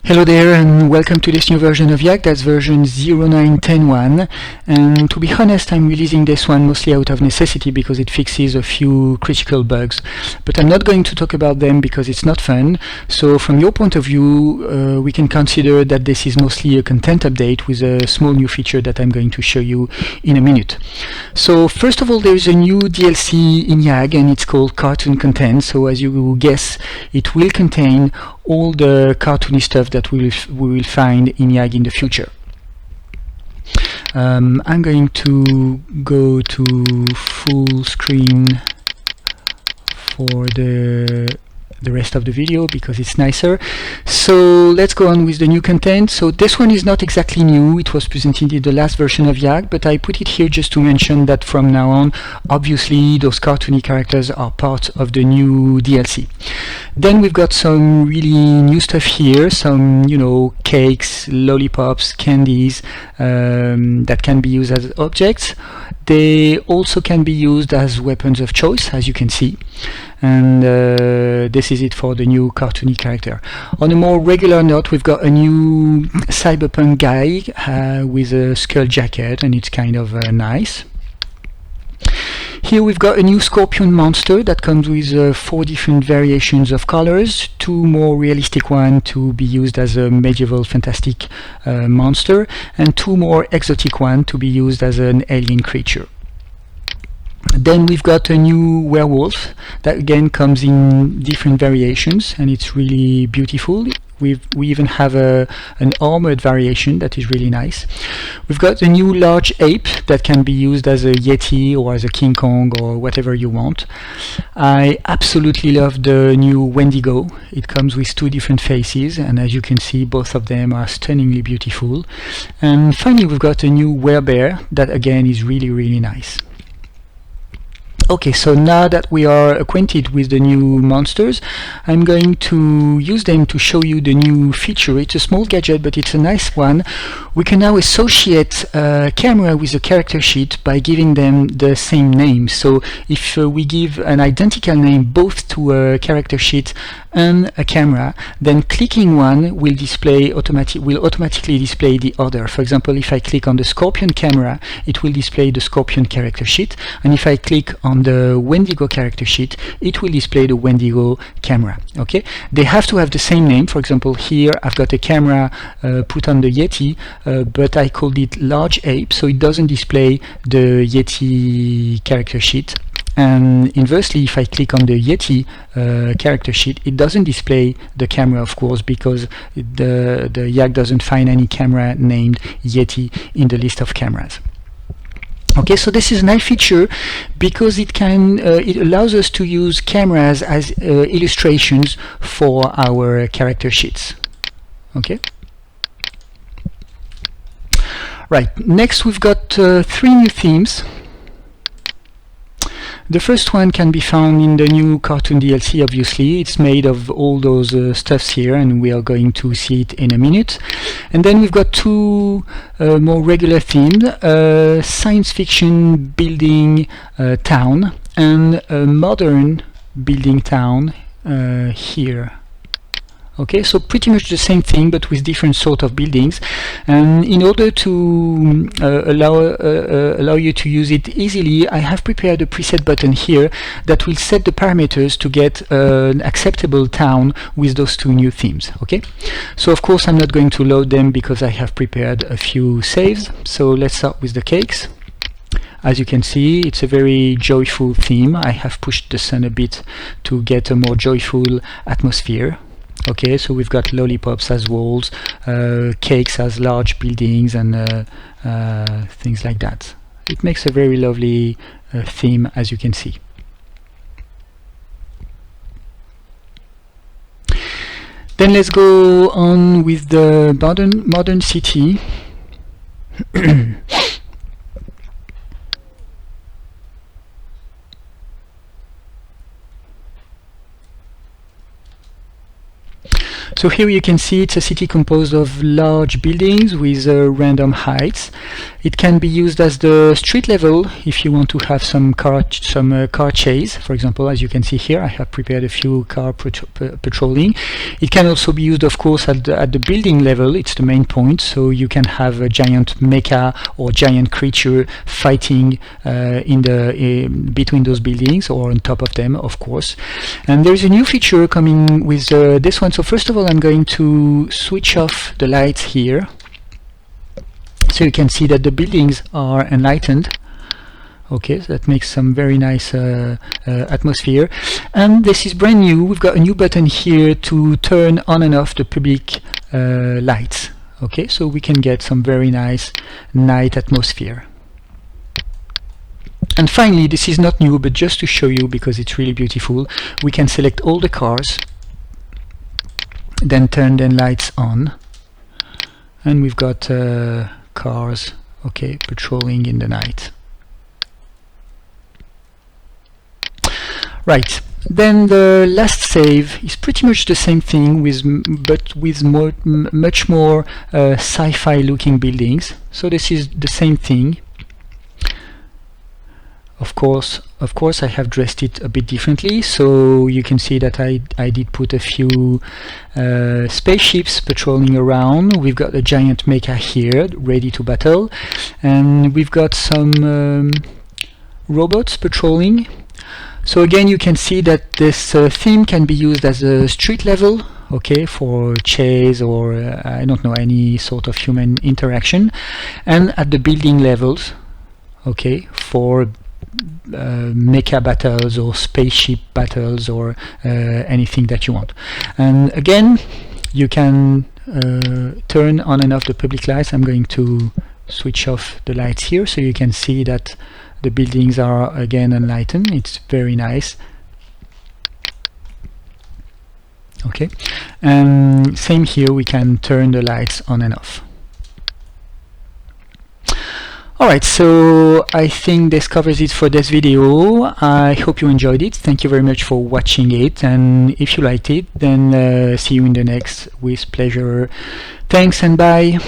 Hello there and welcome to this new version of Yak, that's version 0.9.10.1, and to be honest I'm releasing this one mostly out of necessity because it fixes a few critical bugs, but I'm not going to talk about them because it's not fun. So from your point of view we can consider that this is mostly a content update with a small new feature that I'm going to show you in a minute. So first of all, there is a new DLC in YAG and it's called Cartoon Content. So as you guess, it will contain all the cartoony stuff that we will find in YAG in the future. I'm going to go to full screen for the rest of the video because it's nicer. So let's go on with the new content. So this one is not exactly new, it was presented in the last version of YAG, but I put it here just to mention that from now on obviously those cartoony characters are part of the new DLC. Then we've got some really new stuff here, some cakes, lollipops, candies that can be used as objects. They also can be used as weapons of choice, as you can see, and this is it for the new cartoony character. On a more regular note, we've got a new cyberpunk guy with a skull jacket, and it's kind of nice. Here we've got a new scorpion monster that comes with 4 different variations of colors, 2 more realistic ones to be used as a medieval fantastic monster, and 2 more exotic ones to be used as an alien creature. Then we've got a new werewolf that again comes in different variations and it's really beautiful. We even have an armored variation that is really nice. We've got a new large ape that can be used as a Yeti or as a King Kong or whatever you want. I absolutely love the new Wendigo. It comes with 2 different faces and as you can see both of them are stunningly beautiful. And finally we've got a new werebear that again is really nice. Okay, so now that we are acquainted with the new monsters, I'm going to use them to show you the new feature. It's a small gadget, but it's a nice one. We can now associate a camera with a character sheet by giving them the same name. So if we give an identical name both to a character sheet and a camera, then clicking one will automatically display the other. For example, if I click on the scorpion camera, it will display the scorpion character sheet, and if I click on the Wendigo character sheet, it will display the Wendigo camera. Okay, they have to have the same name. For example, here I've got a camera put on the Yeti, but I called it large ape, so it doesn't display the Yeti character sheet. And inversely, if I click on the Yeti character sheet, it doesn't display the camera, of course, because the YAG doesn't find any camera named Yeti in the list of cameras. Okay, so this is a nice feature because it allows us to use cameras as illustrations for our character sheets. Okay. Right, next we've got 3 new themes. The first one can be found in the new cartoon DLC, obviously. It's made of all those stuffs here and we are going to see it in a minute. And then we've got 2 more regular themes, science fiction building town and a modern building town here. Okay, so pretty much the same thing but with different sort of buildings, and in order to allow you to use it easily, I have prepared a preset button here that will set the parameters to get an acceptable town with those 2 new themes. Okay, so of course I'm not going to load them because I have prepared a few saves. So let's start with the cakes. As you can see, it's a very joyful theme. I have pushed the sun a bit to get a more joyful atmosphere. Okay, so we've got lollipops as walls, cakes as large buildings, and things like that. It makes a very lovely theme, as you can see. Then let's go on with the modern city. So here you can see it's a city composed of large buildings with random heights. It can be used as the street level if you want to have some car chase. For example, as you can see here, I have prepared a few car patrolling. It can also be used, of course, at the building level. It's the main point. So you can have a giant mecha or giant creature fighting between those buildings or on top of them, of course. And there's a new feature coming with this one. So first of all, I'm going to switch off the lights here, so you can see that the buildings are enlightened. Okay, so that makes some very nice atmosphere. And this is brand new. We've got a new button here to turn on and off the public lights. Okay, so we can get some very nice night atmosphere. And finally, this is not new, but just to show you because it's really beautiful, we can select all the cars, then turn the lights on, and we've got cars, okay, patrolling in the night. Right, then the last save is pretty much the same thing, but with much more sci-fi looking buildings. So this is the same thing. Of course, I have dressed it a bit differently, so you can see that I did put a few spaceships patrolling around. We've got a giant mecha here, ready to battle, and we've got some robots patrolling. So again, you can see that this theme can be used as a street level, okay, for chase or I don't know, any sort of human interaction, and at the building levels, okay, for mecha battles or spaceship battles or anything that you want. And again, you can turn on and off the public lights. I'm going to switch off the lights here so you can see that the buildings are again enlightened. It's very nice. Okay, and same here, we can turn the lights on and off. Alright, so I think this covers it for this video. I hope you enjoyed it. Thank you very much for watching it, and if you liked it, then see you in the next with pleasure. Thanks and bye.